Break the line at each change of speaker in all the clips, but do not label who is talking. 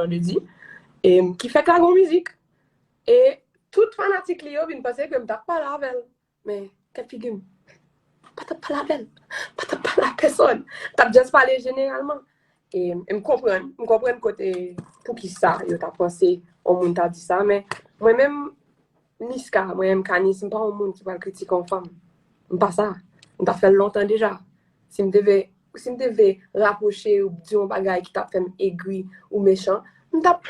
Blondedy, et qui fait la grande musique. Et toute fanatique li yo vient penser que m't'a pas la avec. Mais quelle figure? Pas pas la belle. Pas pas la personne. T'as juste parlé généralement. Et me comprendre côté pour qui ça, yo t'a pensé au monde t'a dit ça, mais moi-même Niska, moi-même Kani, c'est pas un monde qui va critiquer en femme. Pas ça. On t'a fait longtemps déjà. Si me devait rapprocher ou dire un bagage qui t'a fait aigri ou méchant, on t'a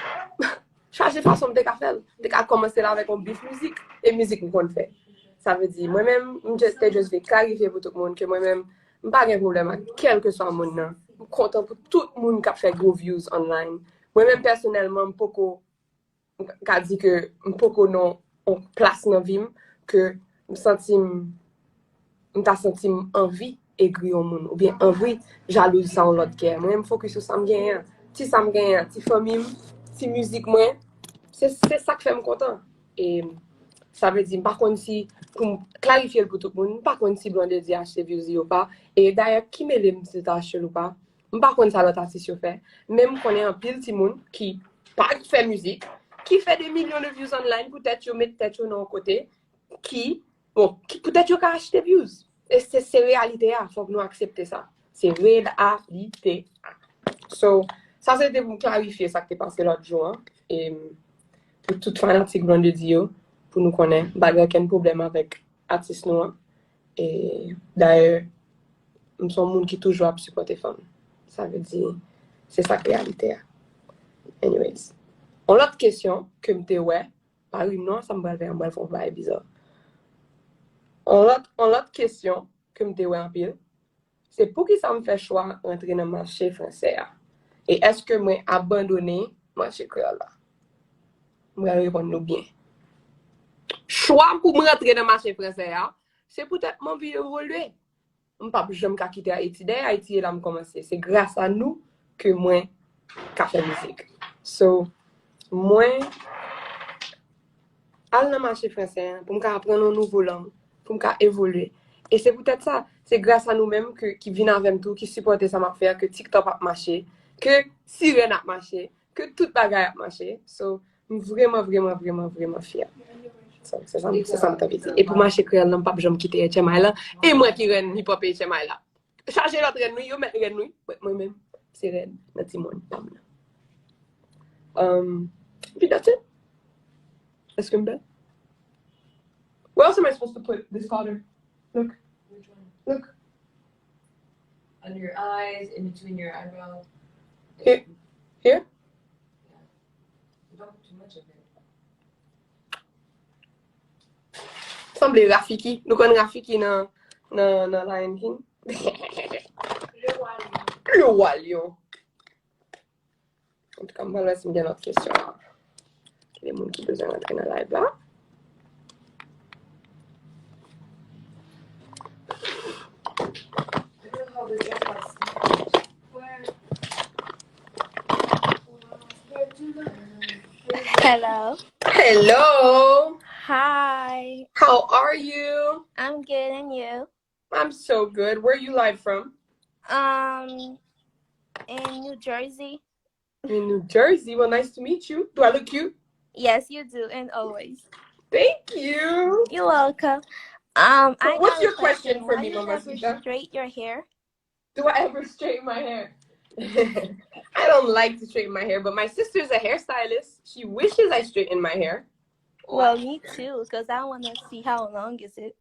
changer façon de faire. De commencer là avec un bif musique et musique qu'on fait. Ça veut dire moi-même je vais clarifier pour tout le monde que moi-même pas de problème avec quel que soit le monde. Je suis content pour tout le monde qui a fait gros views online. Moi-même personnellement, je peux dire que je peux non en place dans la vie que je senti envie aigri au monde ou bien envie jalouse sans l'autre qui moi-même focus sur ça me gagne. Si ça me gagne, si famille, si musique moi, c'est ça qui fait me content. Et ça veut dire par contre si pour clarifier pour tout le monde, par contre si Blondedy acheter views ou pas et d'ailleurs qui me l'aime si acheter ou pas. Par contre ça l'autre artiste fait, même qu'on est un pile petit monde qui pas fait musique, qui fait des millions de views online, peut-être yo mettre tête dans côté qui peut-être yo ka acheter views. Et c'est réalité, il faut que nous accepter ça. C'est réalité. So, ça c'était pour clarifier ça que t'es passé l'autre jour. Hein? Et pour toute fanatique Blondedy, pour nous connaître, il n'y a aucun problème avec l'artiste noir. Et d'ailleurs, nous sommes gens qui toujours à supporter les femmes. Ça veut dire, c'est ça la réalité. Anyways. On l'autre question que je ouais, par une non, ça me va faire un bail bizarre. On l'autre question que je ouais en pile, c'est pour qui ça me fait choix d'entrer dans le marché français. Et est-ce que moi abandonner le marché créole là? Je vais répondre bien. Choix pour me rentrer dans le marché français, c'est peut-être mon vie évoluer. Je ne peux pas jamais quitter Haïti. D'ailleurs, Haïti est là pour commencer. C'est grâce à nous que moi, je fais musique. So, moi, aller dans le marché français pour me apprendre une nouvelle langue, pour me évoluer. Et c'est peut-être ça. C'est grâce à nous-mêmes qui viennent avec tout, qui supportent ça m'a fait, que TikTok a marché, que Sirène a marché, que toute bagaille a marché. So, je suis vraiment fière. So, c'est ça que je veux. Et pour marcher créole, je ne peux pas jamais quitter HMI là. Et moi qui renne hip-hop HMI là. Charger l'autre renne, yo mettre renne, moi-même, c'est renne, notre monde. Puis that's it. Est-ce que je me Where else am I supposed to put this powder? Look.
Which one?
Look.
Under your eyes, in between your eyebrows.
Here? Here?
Yeah. Don't put too much of it.
Semble Rafiki. Nous connaissons Rafiki dans Lion King. Le roi lion. En tout cas, on va laisser bien notre question. Les gens qui ont besoin d'entrer dans la live là.
Hello.
Hello.
Hi.
How are you?
I'm good, and you?
I'm so good. Where are you live from?
In New Jersey.
In New Jersey. Well, nice to meet you. Do I look cute?
Yes, you do, and always.
Thank you.
You're welcome.
So what's your question for me, Mama
Why do you
Sita?
ever straight your hair?
Do I ever straighten my hair? I don't like to straighten my hair, but my sister's a hairstylist. She wishes I straighten my hair.
Well, me too, because I want to see how long is it.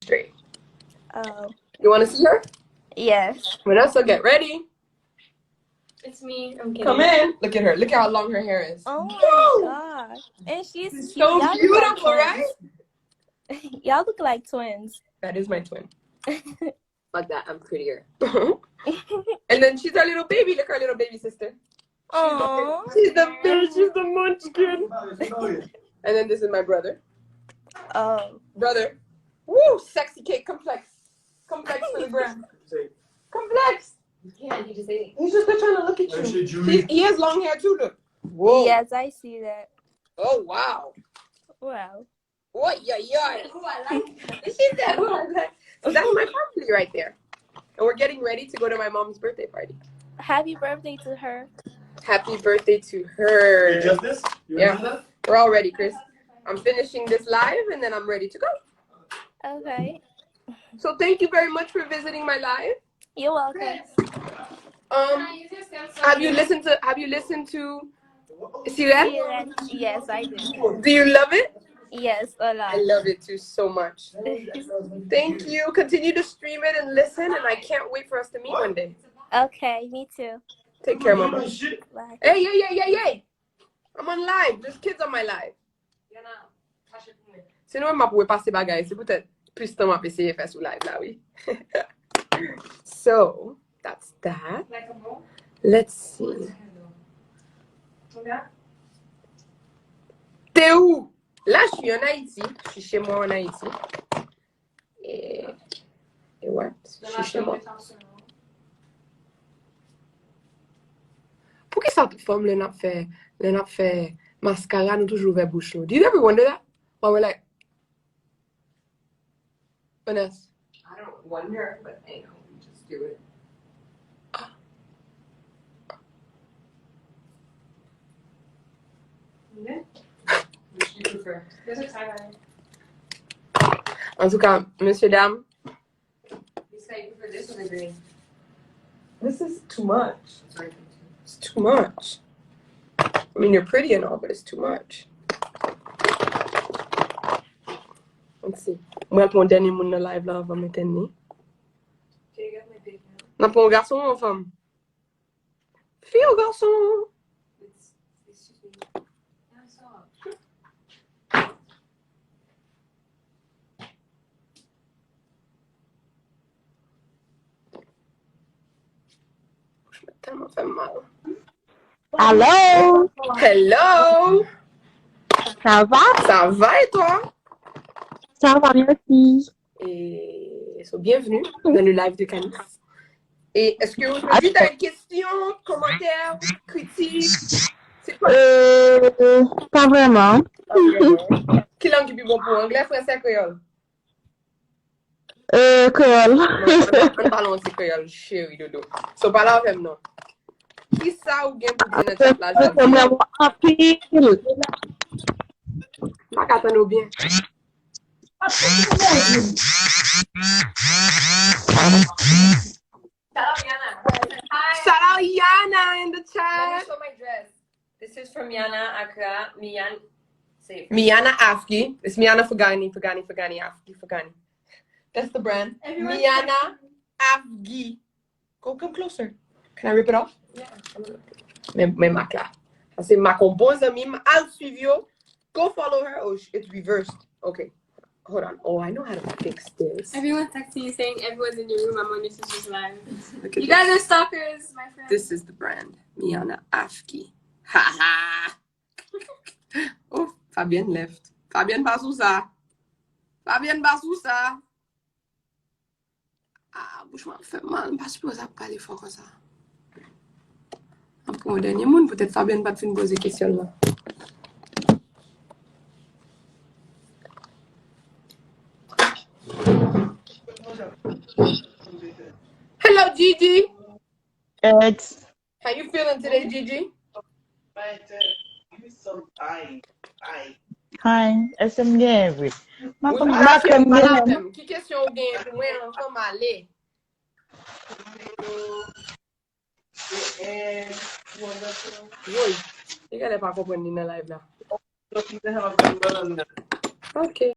Straight.
Oh.
You want to see her?
Yes.
Vanessa, get ready.
It's me. I'm kidding.
Come in. Look at her. Look at how long her hair is.
Oh my god. And she's cute.
So
Y'all
beautiful,
look like
right?
twins. Y'all look like twins.
That is my twin.
Like that, I'm prettier.
And then she's our little baby. Look, our little baby sister.
Aww.
She's the munchkin. And then this is my brother.
Oh.
Brother. Woo, sexy cake, complex. Complex for the gram. Complex.
Yeah, he just ate.
He's just trying to look at you. He has long hair too, look. Whoa.
Yes, I see that.
Oh, wow.
Wow.
Oh, yeah, yeah.
Who I like.
She said, who I like. So that's my family right there. And we're getting ready to go to my mom's birthday party.
Happy birthday to her.
Happy birthday to her.
Just this?
Yeah, we're all ready, Chris. I'm finishing this live and then I'm ready to go.
Okay.
So thank you very much for visiting my live.
You're welcome.
Have you listened to Siren?
Yes, I do.
Do you love it?
Yes, a lot.
I love it too so much. Thank you. Continue to stream it and listen, and I can't wait for us to meet one day.
Okay, me too.
Take care, mama.
Bye.
Hey, yeah. I'm on live. There's kids on my live. Sinon, je vais passer bagay. C'est peut-être plus temps à essayer de faire sur live là, oui. So, that's that. Let's see. T'es où? Là, je suis en Haïti. Je suis chez moi en Haïti. Et ouais, je suis chez moi. Pour qui ça te forme le nap fait mascara, nous toujours ouvert bouche l'eau? Do you ever wonder that? When we're like, Vanessa?
I don't wonder, but I know, we just do it. Okay. Which do you prefer? There's a tie-dye.
En tout cas, messieurs, dames,
Niska, you prefer this or the green?
this is too much.
Sorry.
It's too much. I mean, you're pretty and all, but it's too much. Let's see. Moi, pour dernier monde dans live là, on va mettre un.
Okay, you got my big now.
Non, pour un garçon ou une femme? Fille ou garçon?
Excuse me. Yeah, I saw.
Je me tellement fait mal.
Allô?
Hello!
Ça va?
Ça va et toi?
Ça va, merci.
Et bienvenue dans le live de Canis. Et est-ce que aujourd'hui tu as une question, commentaire, critique? C'est quoi?
Pas vraiment.
Quelle langue est plus bon pour anglais, français, créole?
Créole.
On parle aussi créole, chérie dodo. So parle avec moi. Qui ça ou bien pour dire dans chat là?
C'est vraiment anpil.
Pas qu'attendre bien. Shout out Yana in the
Let me
chat.
show my dress. This is from Yana Accra. Say it.
Miana Afgi. It's Miana Fugani, Afgi. That's the brand.
Everyone-
Miana Afgi. Come closer. Can I rip it off?
Yeah.
Mais Mac là. C'est ma bon ami. I'll suivre you. Go follow her. Oh, it's reversed. Okay. Hold on. Oh, I know how to fix this.
Everyone's texting you saying everyone's in your room. I'm on your sister's live.
Look at
You
this.
guys are stalkers, my friend.
This is the brand. Miana Afgi. Ha ha. Oh, Fabienne left. Fabienne Basouza. Ah, bouche m'a fait mal. Pas supposé parler fort comme ça. Après, au dernier monde, peut-être Fabienne va te faire poser question là. Hello, Gigi.
It's
How you feeling today, Gigi?
hi. SMG.
Que question ou bien pour moi, on va m'aller. Oui. Il n'y a pas comprendre dans la live là. Ok.